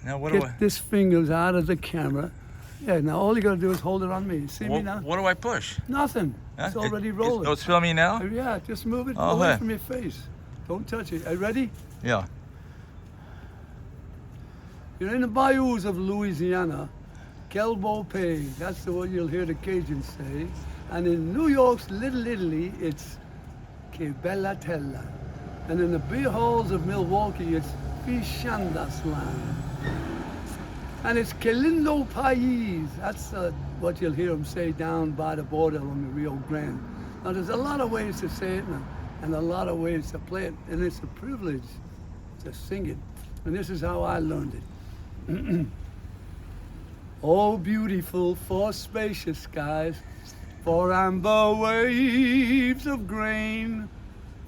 Now what do I? Get this fingers out of the camera. Yeah, now all you gotta do is hold it on me. See me now? What do I push? Nothing. Huh? It's already It- rolling. Oh, it's filming now? Yeah, just move it Oh, away hey. from your face. Don't touch it. Are you ready? Yeah. You're in the bayous of Louisiana, Kelbo Pay. That's the one you'll hear the Cajuns say. And in New York's Little Italy, it's Que Bella Tella. And in the beer halls of Milwaukee, it's Vichandas Land. And it's Que Lindo País. That's what you'll hear them say down by the border on the Rio Grande. Now, there's a lot of ways to say it and a lot of ways to play it. And it's a privilege to sing it. And this is how I learned it. Oh, beautiful for spacious skies, for amber waves of grain,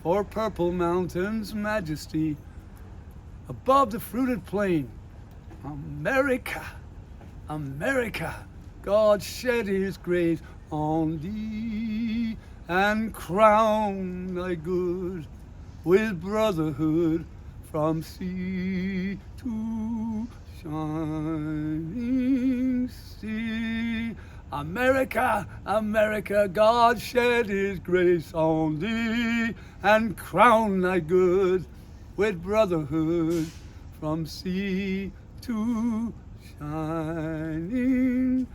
for purple mountains' majesty, above the fruited plain. America, America, God shed his grace on thee and crown thy good with brotherhood from sea to shining sea. America, America, God shed his grace on thee and crown thy good with brotherhood from sea to shining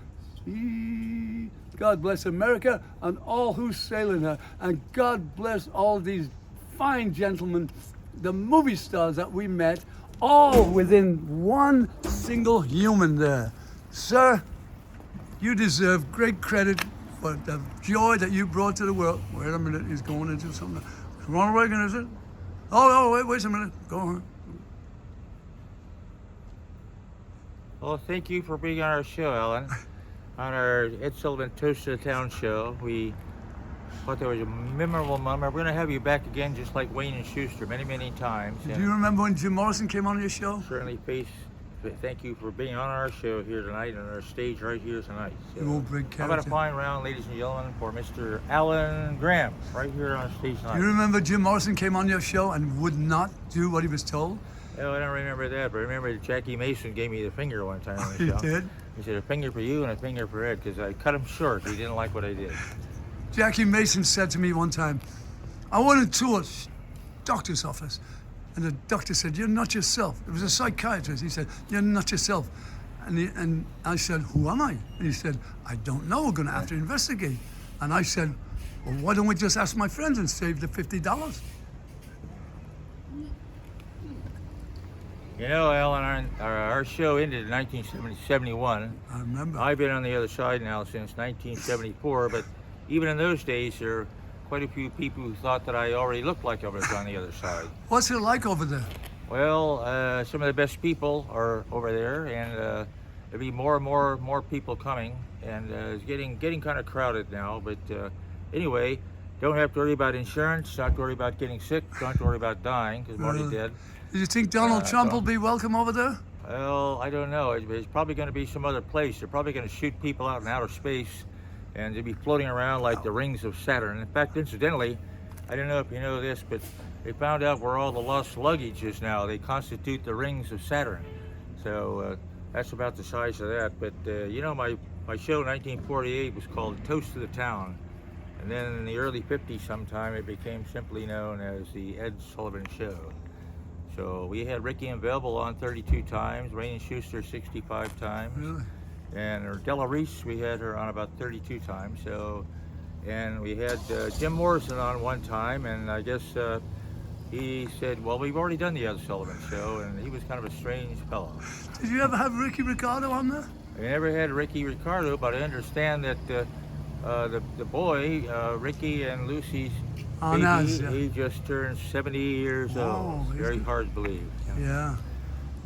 sea. God bless America and all who sail in her, and God bless all these fine gentlemen, the movie stars that we met, all within one single human there. Sir, you deserve great credit for the joy that you brought to the world. Wait a minute, he's going into something. Ronald Reagan, is it? Oh, wait a minute. Go on. Well, thank you for being on our show, Alan. On our Ed Sullivan Toast to the Town show, we thought there was a memorable moment. We're going to have you back again, just like Wayne and Schuster, many, many times. Do you remember when Jim Morrison came on your show? Certainly, thank you for being on our show here tonight, on our stage right here tonight. So, You old big how about a character. fine round, ladies and gentlemen, for Mr. Alan Graham, right here on stage tonight. You remember Jim Morrison came on your show and would not do what he was told? Oh, I don't remember that, but I remember Jackie Mason gave me the finger one time on the He show. did? He said, a finger for you and a finger for Ed, because I cut him short. He didn't like what I did. Jackie Mason said to me one time, I went into a doctor's office, and the doctor said, you're not yourself. It was a psychiatrist. He said, you're not yourself. And I said, who am I? And he said, I don't know. We're going to have to investigate. And I said, well, why don't we just ask my friends and save the $50? You know, Alan, our show ended in 1971. I remember. I've been on the other side now since 1974, but even in those days, there were quite a few people who thought that I already looked like I was on the other side. What's it like over there? Well, some of the best people are over there, and there'll be more and more people coming, and it's getting kind of crowded now. But anyway, don't have to worry about insurance, not to worry about getting sick, don't have to worry about dying, because I'm already dead. Do you think Donald Trump will be welcome over there? Well, I don't know. It's probably going to be some other place. They're probably going to shoot people out in outer space, and they'll be floating around like the rings of Saturn. In fact, incidentally, I don't know if you know this, but they found out where all the lost luggage is now. They constitute the rings of Saturn. So that's about the size of that. But you know, my show in 1948 was called Toast to the Town. And then in the early 50s sometime, it became simply known as the Ed Sullivan Show. So we had Ricky and Velvel on 32 times, Wayne and Schuster 65 times. Really? And Della Reese, we had her on about 32 times. So, and we had Jim Morrison on one time, and I guess he said, well, we've already done the Ed Sullivan Show, and he was kind of a strange fellow. Did you ever have Ricky Ricardo on there? I never had Ricky Ricardo, but I understand that the boy, Ricky and Lucy's baby, yeah. he just turned 70 years Wow, old. Very hard to believe. Yeah.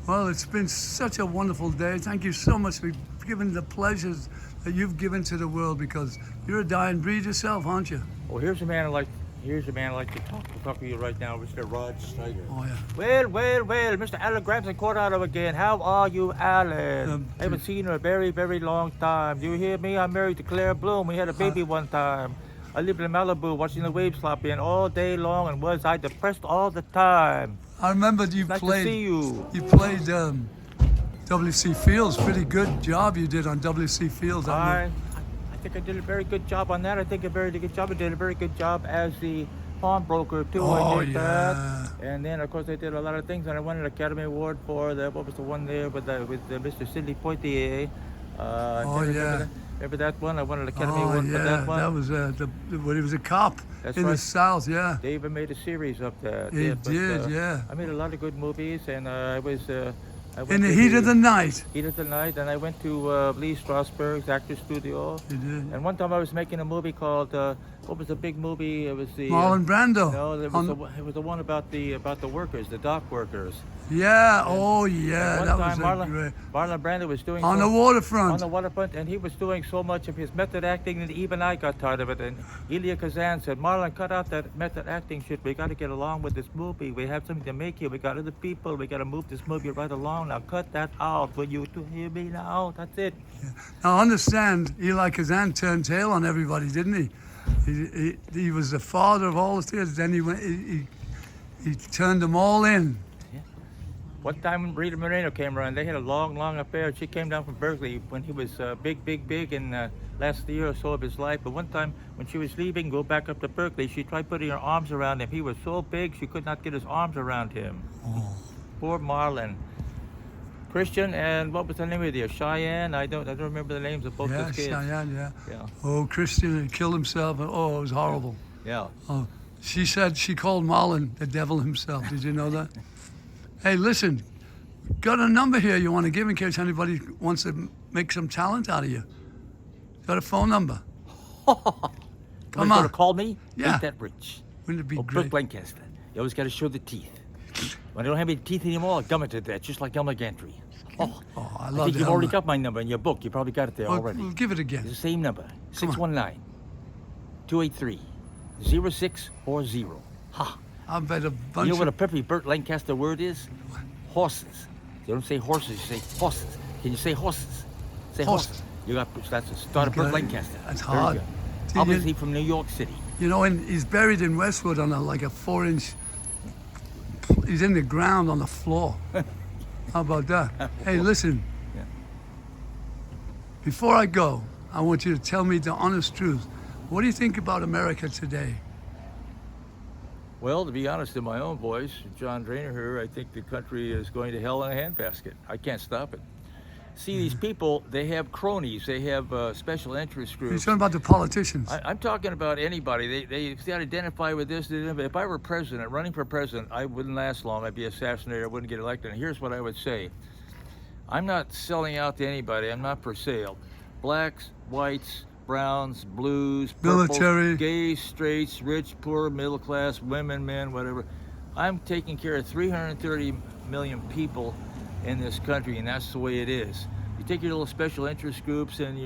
Well, it's been such a wonderful day. Thank you so much for giving the pleasures that you've given to the world, because you're a dying breed yourself, aren't you? Well, here's a man I'd like to talk to you right now, Mr. Rod Snyder. Oh, yeah. Well, Mr. Alan Graham's in Coronado again. How are you, Alan? I haven't seen you in a very, very long time. Do you hear me? I'm married to Claire Bloom. We had a baby one time. I lived in Malibu watching the waves slop in all day long, and was I depressed all the time. I remember you Nice played. to see you. You played W.C. Fields. Pretty good job you did on W.C. Fields. I think I did a very good job on that. I think a very good job. I did a very good job as the pawnbroker too. Oh, I did yeah. that. And then of course I did a lot of things, and I won an Academy Award for what was the one there with Mr. Sidney Poitier. Oh, yeah. Remember that one? I won an Academy Oh, Award yeah. for that one. That was when he was a cop That's in the right. South, yeah. They even made a series of that. He Yeah, but, did, yeah. I made a lot of good movies, and I went In the to heat of the night. Heat of the Night, and I went to Lee Strasberg's Actors Studio. You did. And one time I was making a movie called what was the big movie? It was the Marlon Brando. No, it was the one about the workers, the dock workers. Yeah, oh yeah, One that time was a great. Marlon Brando was doing On the on waterfront. the waterfront, and he was doing so much of his method acting that even I got tired of it. And Elia Kazan said, "Marlon, cut out that method acting shit. We got to get along with this movie. We have something to make here. We got other people. We got to move this movie right along. Now cut that out. Will you to hear me now? That's it." Now understand, Eli Kazan turned tail on everybody, didn't he? He was the father of all the theaters. Then he turned them all in. One time Rita Moreno came around, they had a long affair. She came down from Berkeley when he was big in last year or so of his life. But one time when she was leaving, go back up to Berkeley, she tried putting her arms around him. He was so big, she could not get his arms around him. Oh. Poor Marlon. Christian and what was the name of the Cheyenne? I don't remember the names of both Yeah, those kids. Cheyenne, yeah. Yeah. Oh, Christian had killed himself. Oh, it was horrible. Yeah. Oh, she said she called Marlon the devil himself. Did you know that? Hey, listen, got a number here you want to give in case anybody wants to make some talent out of you. Got a phone number? Come Gonna on. call me? Yeah. Ain't that rich? Wouldn't it be Oh, great? Brooke Lancaster. You always got to show the teeth. When I don't have any teeth anymore, I'll gum it to that, just like Elmer Gantry. Oh, Oh, I I love think that. you've already got my number in your book. You probably got it there Well, already. give it It's again. the same number. Come on. 619-283-0640. Ha! I bet a You bunch know what a of... perfect Burt Lancaster word is? Horses. You don't say horses, you say horses. Can you say horses? Say horses. Horses. You got that's the start of Okay. Burt Lancaster. That's Very hard. good. See, Obviously from New York City. You know, and he's buried in Westwood on like a 4-inch... He's in the ground on the floor. How about that? Hey, listen. Yeah. Before I go, I want you to tell me the honest truth. What do you think about America today? Well, to be honest, in my own voice, John Drainer here, I think the country is going to hell in a handbasket. I can't stop it. See, these people, they have cronies, they have special interest You're groups. talking about the politicians. I'm talking about anybody. They identify with this. If I were president, running for president, I wouldn't last long. I'd be assassinated. I wouldn't get elected. And here's what I would say. I'm not selling out to anybody. I'm not for sale. Blacks, whites, browns, blues, purples, Military. gays, straights, rich, poor, middle class, women, men, whatever. I'm taking care of 330 million people in this country, and that's the way it is. You take your little special interest groups and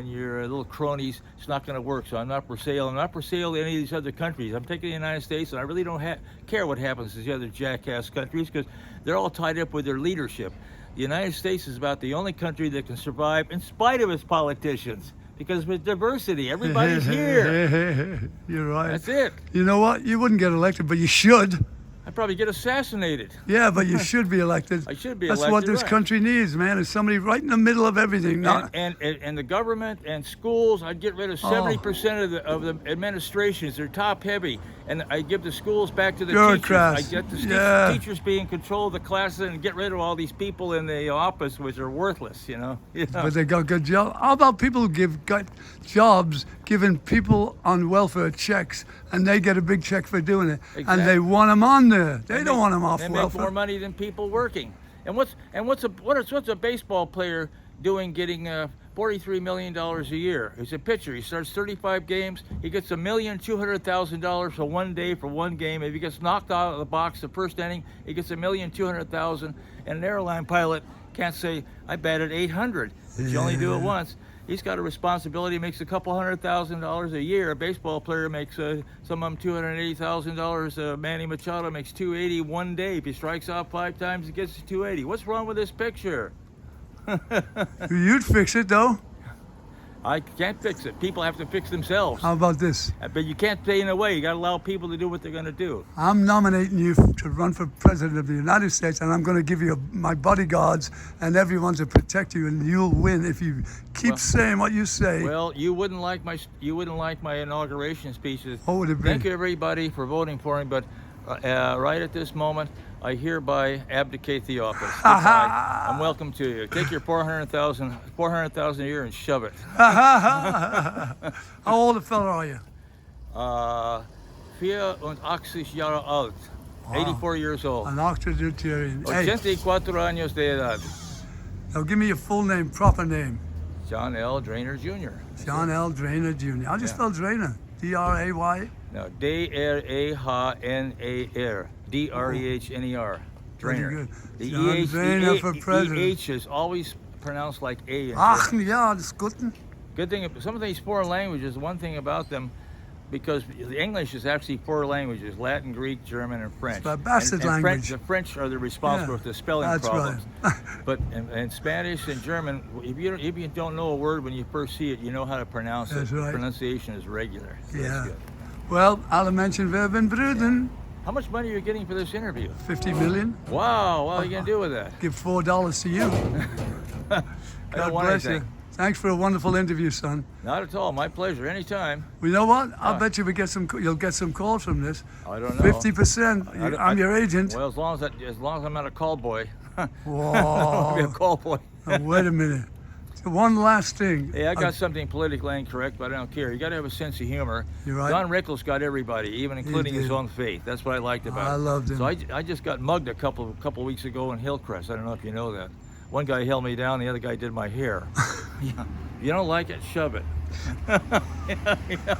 your little cronies, it's not going to work. So I'm not for sale. I'm not for sale to any of these other countries. I'm taking the United States, and I really don't care what happens to the other jackass countries because they're all tied up with their leadership. The United States is about the only country that can survive in spite of its politicians because with diversity, everybody's here. You're right. That's it. You know what? You wouldn't get elected, but you should. I'd probably get assassinated. Yeah, but you should be elected. I should be That's elected, what this right. country needs, man, is somebody right in the middle of everything. Not, And the government and schools, I'd get rid of 70% of the administrations. They're top heavy, and I give the schools back to the Bureaucrats. teachers. I get the Yeah. teachers be in control of the classes and get rid of all these people in the office, which are worthless. You know. but they got good jobs. How about people who got jobs giving people on welfare checks, and they get a big check for doing it, and Exactly. they want them on there. They don't want them off They make welfare. more money than people working. And what's a baseball player doing getting $43 million a year? He's a pitcher. He starts 35 games. He gets $1,200,000 for one day for one game. If he gets knocked out of the box the first inning, he gets $1,200,000. And an airline pilot can't say, I batted 800. You only do it once. He's got a responsibility, makes a couple $100,000 a year. A baseball player makes some of them $280,000. Manny Machado makes $280 one day. If he strikes out 5 times, he gets $280. What's wrong with this picture? You'd fix it, though. I can't fix it. People have to fix themselves. How about this? But you can't stay in the way. You got to allow people to do what they're going to do. I'm nominating you to run for president of the United States, and I'm going to give you my bodyguards and everyone to protect you, and you'll win if you keep saying what you say. Well, you wouldn't like my inauguration speeches. What would it be? Thank you everybody for voting for me, but right at this moment, I hereby abdicate the office. Goodbye. I'm welcome to you. Take your 400,000 a year and shove it. How old a fella are you? 84 Jahre alt. 84 years old. An octogenarian. Hey, 84 años de edad. now give me your full name, proper name. John L. Drainer Jr. John L. Drainer Jr. How'd you spell Drainer? D-R-A-Y? No, D-R-A-H-N-A-R. D-R-E-H-N-E-R. Drainer. good. The John EH, Drainer the for E- president. EH is always pronounced like A. Ach, ja, das ist gut. Good thing, some of these foreign languages, one thing about them, because the English is actually four languages: Latin, Greek, German, and French. It's a bastard and language. The French are the responsible Yeah, for the spelling that's problems. right. But in Spanish and German, if you don't know a word when you first see it, you know how to pronounce That's it. right. Pronunciation is regular. So Yeah. that's good. Well, alle Menschen werden Brüder. How much money are you getting for this interview? 50 million. Wow, what are you gonna do with that? Give $4 to you. I God don't want bless anything. you. Thanks for a wonderful interview, son. Not at all. My pleasure. Anytime. Well, you know what? I'll bet you you'll get some calls from this. I don't know. 50%. I'm your agent. Well, as long as I'm not a call boy. I'll be a Whoa. call boy. Now, wait a minute. So one last thing. Hey, I got something politically incorrect, but I don't care. You got to have a sense of humor. You're right. Don Rickles got everybody, even including his did. own faith. That's what I liked about it. I loved him. So I just got mugged a couple weeks ago in Hillcrest. I don't know if you know that. One guy held me down, the other guy did my hair. Yeah. If you don't like it, shove it. Yeah.